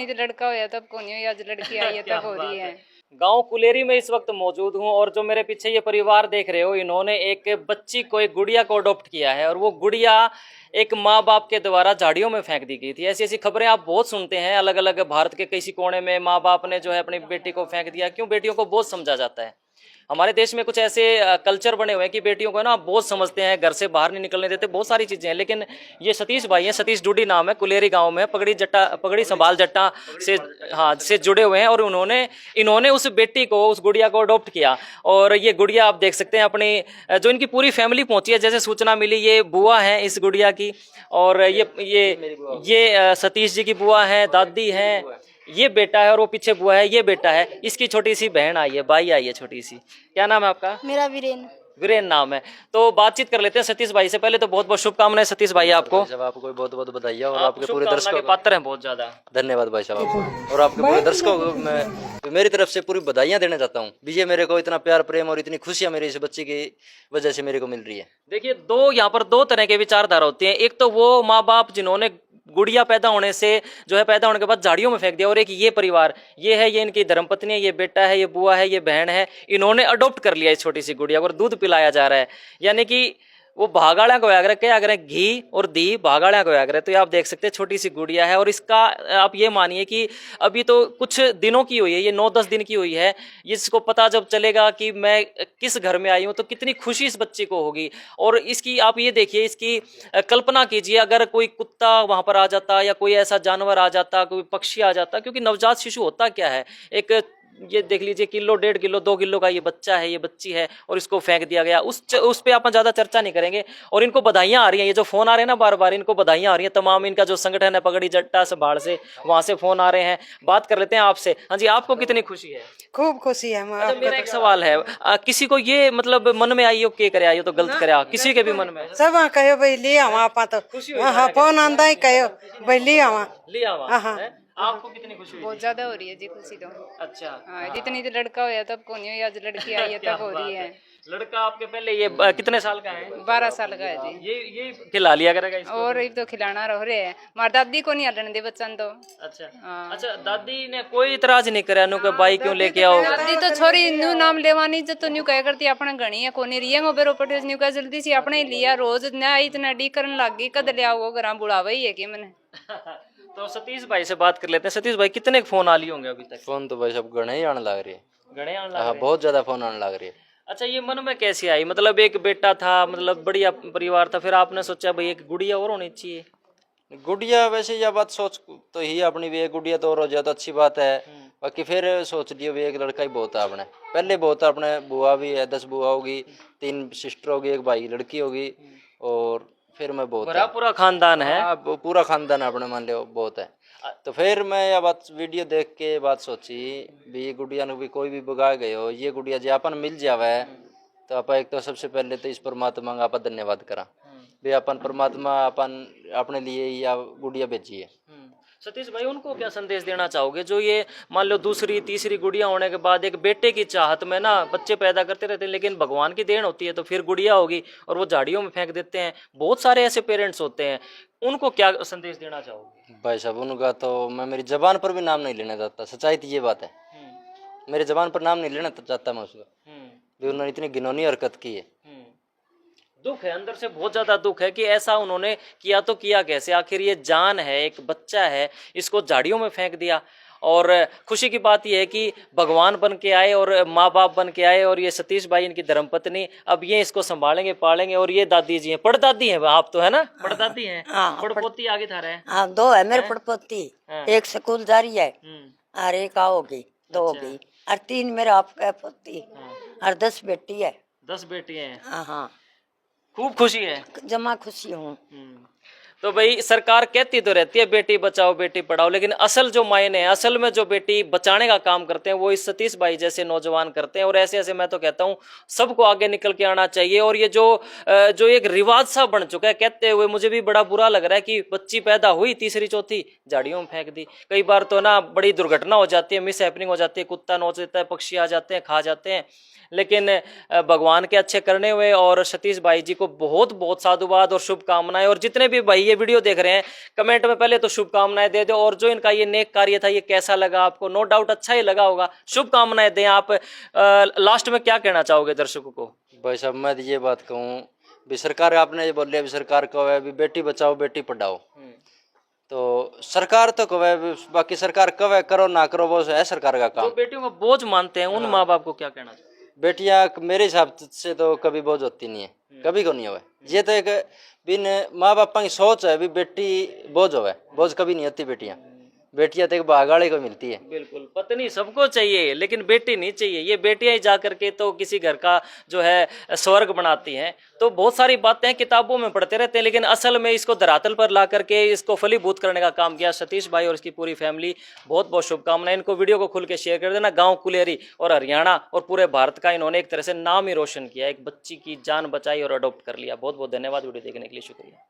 जितनी तो लड़का होया तब को नहीं हुई, आज लड़की आई है तब हो रही है। गांव कुलेरी में इस वक्त मौजूद हूं और जो मेरे पीछे ये परिवार देख रहे हो, इन्होंने एक बच्ची को, एक गुड़िया को अडॉप्ट किया है और वो गुड़िया एक माँ बाप के द्वारा झाड़ियों में फेंक दी गई थी। ऐसी ऐसी खबरें आप बहुत सुनते हैं, अलग अलग भारत के किसी कोने में माँ बाप ने जो है अपनी बेटी को फेंक दिया। क्यों बेटियों को बहुत समझा जाता है? हमारे देश में कुछ ऐसे कल्चर बने हुए हैं कि बेटियों को ना बहुत समझते हैं, घर से बाहर नहीं निकलने देते, बहुत सारी चीजें हैं। लेकिन ये सतीश भाई हैं, सतीश डूडी नाम है, कुलेरी गांव में पगड़ी संभाल जट्टा से, हाँ, से जुड़े हुए हैं। और इन्होंने उस बेटी को, उस गुड़िया को अडॉप्ट किया। और ये गुड़िया आप देख सकते हैं अपनी, जो इनकी पूरी फैमिली पहुंची है, जैसे सूचना मिली ये बुआ है इस गुड़िया की, और ये सतीश जी की बुआ है, दादी है, ये बेटा है, और वो पीछे बुआ है, ये बेटा है। इसकी छोटी सी बहन आई है, बाई आई है छोटी सी। क्या नाम है आपका? मेरा वीरेन। वीरेन नाम है। तो बातचीत कर लेते हैं सतीश भाई से। पहले तो बहुत बहुत शुभकामनाएं सतीश भाई आपको। जब आपको बहुत बहुत बधाई और आप आपके पूरे शुभकामना दर्शकों के पात्र हैं बहुत ज्यादा। धन्यवाद भाई साहब आपको, और आपके पूरे दर्शकों को मैं मेरी तरफ से पूरी बधाइयां देना चाहता हूँ। विजय, मेरे को इतना प्यार प्रेम और इतनी खुशियां मेरे इस बच्चे की वजह से मेरे को मिल रही है। देखिए, यहाँ पर दो तरह के विचारधारा होते हैं। एक तो वो माँ बाप जिन्होंने गुड़िया पैदा होने के बाद झाड़ियों में फेंक दिया, और एक ये परिवार, ये इनकी धर्मपत्नी है, ये बेटा है, ये बुआ है, ये बहन है, इन्होंने अडॉप्ट कर लिया इस छोटी सी गुड़िया को और दूध पिलाया जा रहा है। यानी कि वो भागाड़ा को आग्रह क्या आग्रह, घी और दी भागाड़ा को आग्रह। तो ये आप देख सकते हैं छोटी सी गुड़िया है, और इसका आप ये मानिए कि अभी तो कुछ दिनों की हुई है, ये 9-10 दिन की हुई है। इसको पता जब चलेगा कि मैं किस घर में आई हूँ तो कितनी खुशी इस बच्चे को होगी। और इसकी आप ये देखिए, इसकी कल्पना कीजिए, अगर कोई कुत्ता वहां पर आ जाता या कोई ऐसा जानवर आ जाता, कोई पक्षी आ जाता, क्योंकि नवजात शिशु होता क्या है, एक ये देख लीजिए, किलो 1.5 किलो 2 किलो का ये बच्चा है, ये बच्ची है, और इसको फेंक दिया गया। उस पे अपन ज्यादा चर्चा नहीं करेंगे। और इनको बधाइयां आ रही हैं, ये जो फोन आ रहे हैं ना बार बार, इनको बधाइयां आ रही हैं। तमाम इनका जो संगठन है पगड़ी जट्टा से, बाढ़ से, वहां से फोन आ रहे हैं। बात कर लेते हैं आपसे। हाँ जी, आपको कितनी खुशी है? खूब खुशी है। अच्छा, मेरा एक सवाल है, किसी को ये मतलब मन में आई हो के करे आई हो तो गलत करे, किसी के भी मन में सब कहो भाई ले आवा, आपा तो हाँ फोन आंदा ही कहो भाई ले आवा, ले आवा। हाँ। आपको कितनी खुशी हुई? बहुत ज्यादा हो रही है जी खुशी तो। अच्छा, हाँ, जितनी तो लड़का होया तब को नहीं हुई, आज लड़की आई है तब हो रही है। लड़का आपके पहले ये कितने साल का है? 12 साल का है जी। ये खिला लिया करेगा इसको? और ये तो खिलाना रह रहे हैं, मार दादी को नहीं हलन दे बच्चन तो। अच्छा, हाँ। अच्छा, दादी ने कोई इतराज नहीं करे नु के भाई क्यों लेके आओ? दादी तो छोरी न्यू नाम लेवानी जो तो न्यू कह करती अपना घणी है, कोनी रियंग बेरो पटे न्यू कह जल्दी सी अपने लिया, रोज ना इतना डी करन लग गई, कद ले आओ घर बुलावा ही है कि मैंने। तो सतीश भाई से बात कर लेते हैं। सतीश भाई, कितने फोन आ लिए होंगे अभी तक? फोन तो भाई सब गणे ही आने लग रही है, गणे आने लग हाँ रहे हैं? बहुत ज्यादा फोन आने लग रही है। अच्छा, ये मन में कैसे आई? मतलब एक बेटा था, मतलब बढ़िया परिवार था, फिर आपने सोचा भाई एक गुड़िया और होनी चाहिए? गुड़िया वैसे यह बात सोच तो ही अपनी भी, एक गुड़िया तो और हो जाए तो अच्छी बात है। बाकी फिर सोच लियो भी एक लड़का ही बहुत है अपने, पहले बहुत है अपने, बुआ भी है, 10 बुआ होगी, 3 सिस्टर होगी, एक भाई लड़की होगी, और फिर मैं बहुत है। पूरा खानदान है। हाँ, पूरा खानदान अपने मान लो बहुत है। तो फिर मैं यह बात वीडियो देख के बात सोची भी, ये गुड़िया भी कोई भी बुगा गए हो, ये गुड़िया जो अपन मिल जावे तो आप एक तो सबसे पहले तो इस परमात्मा का आप धन्यवाद करा भी, अपन परमात्मा अपन अपने लिए या गुड़िया भेजी है। सतीश भाई, उनको क्या संदेश देना चाहोगे जो ये मान लो दूसरी तीसरी गुड़िया होने के बाद एक बेटे की चाहत में ना बच्चे पैदा करते रहते हैं, लेकिन भगवान की देन होती है तो फिर गुड़िया होगी और वो झाड़ियों में फेंक देते हैं। बहुत सारे ऐसे पेरेंट्स होते हैं, उनको क्या संदेश देना चाहोगे? भाई साहब, उनका तो मैं मेरी जबान पर भी नाम नहीं लेना चाहता, सच्चाई तो ये बात है, मेरी जबान पर नाम नहीं लेना चाहता मैं उसका भी, उन्होंने इतनी घिनौनी हरकत की है। दुख है, अंदर से बहुत ज्यादा दुख है कि ऐसा उन्होंने किया तो किया कैसे? आखिर ये जान है, एक बच्चा है, इसको झाड़ियों में फेंक दिया। और खुशी की बात यह है कि भगवान बन के आए और माँ बाप बन के आए, और ये सतीश भाई इनकी धर्मपत्नी, अब ये इसको संभालेंगे पालेंगे। और ये दादी जी हैं, पड़दादी हैं आप तो, है ना? पड़दादी हैं, पड़पोती आगे था रहे। हाँ, 2 है मेरे पड़पोती, एक स्कूल जा रही है और एक आओगी, 2 होगी, और 3 मेरा आपका पोती, और 10 बेटी है। 10 बेटियां हैं। हाँ हाँ, खूब खुशी है, जमा खुशी हूँ। तो भाई सरकार कहती तो रहती है बेटी बचाओ बेटी पढ़ाओ, लेकिन असल जो मायने हैं, असल में जो बेटी बचाने का काम करते हैं वो इस सतीश भाई जैसे नौजवान करते हैं। और ऐसे ऐसे मैं तो कहता हूँ सबको आगे निकल के आना चाहिए। और ये जो एक रिवाज सा बन चुका है, कहते हुए मुझे भी बड़ा बुरा लग रहा है कि बच्ची पैदा हुई, तीसरी चौथी झाड़ियों में फेंक दी। कई बार तो ना बड़ी दुर्घटना हो जाती है, मिस हैपनिंग हो जाती है, कुत्ता नोच देता है, पक्षी आ जाते हैं, खा जाते हैं। लेकिन भगवान के अच्छे करने हुए और सतीश भाई जी को बहुत बहुत साधुवाद और शुभकामनाएं। और जितने भी भाई ये वीडियो देख रहे हैं, कमेंट में पहले तो शुभकामनाएं दे दो, और जो इनका ये नेक कार्य था ये कैसा लगा आपको, नो डाउट अच्छा ही लगा होगा, शुभकामनाएं दें आप। लास्ट में क्या कहना चाहोगे दर्शकों को? भाई साहब मैं तो ये बात कहूँ भी सरकार, आपने ये बोल लिया भी सरकार को है भी बेटी बचाओ बेटी पढ़ाओ, तो सरकार तो कवे, बाकी सरकार कवे करो ना करो वो है सरकार का काम। जो बेटियों को बोझ मानते हैं उन माँ बाप को क्या कहना चाहिए? बेटियां मेरे हिसाब से तो कभी बोझ होती नहीं है, कभी को नहीं हुआ। ये तो एक बिन माँ बापा की सोच है भी बेटी बोझ होवे, बोझ कभी नहीं होती बेटियां। बेटियां तो एक भागाड़े को मिलती है। बिल्कुल, पत्नी सबको चाहिए लेकिन बेटी नहीं चाहिए। ये बेटियां ही जा करके तो किसी घर का जो है स्वर्ग बनाती हैं। तो बहुत सारी बातें किताबों में पढ़ते रहते हैं, लेकिन असल में इसको धरातल पर ला करके इसको फलीभूत करने का काम किया सतीश भाई और इसकी पूरी फैमिली। बहुत बहुत शुभकामनाएं। इनको वीडियो को खुल के शेयर कर देना। गाँव कुलेरी और हरियाणा और पूरे भारत का इन्होंने एक तरह से नाम ही रोशन किया, एक बच्ची की जान बचाई और अडॉप्ट कर लिया। बहुत बहुत धन्यवाद वीडियो देखने के लिए, शुक्रिया।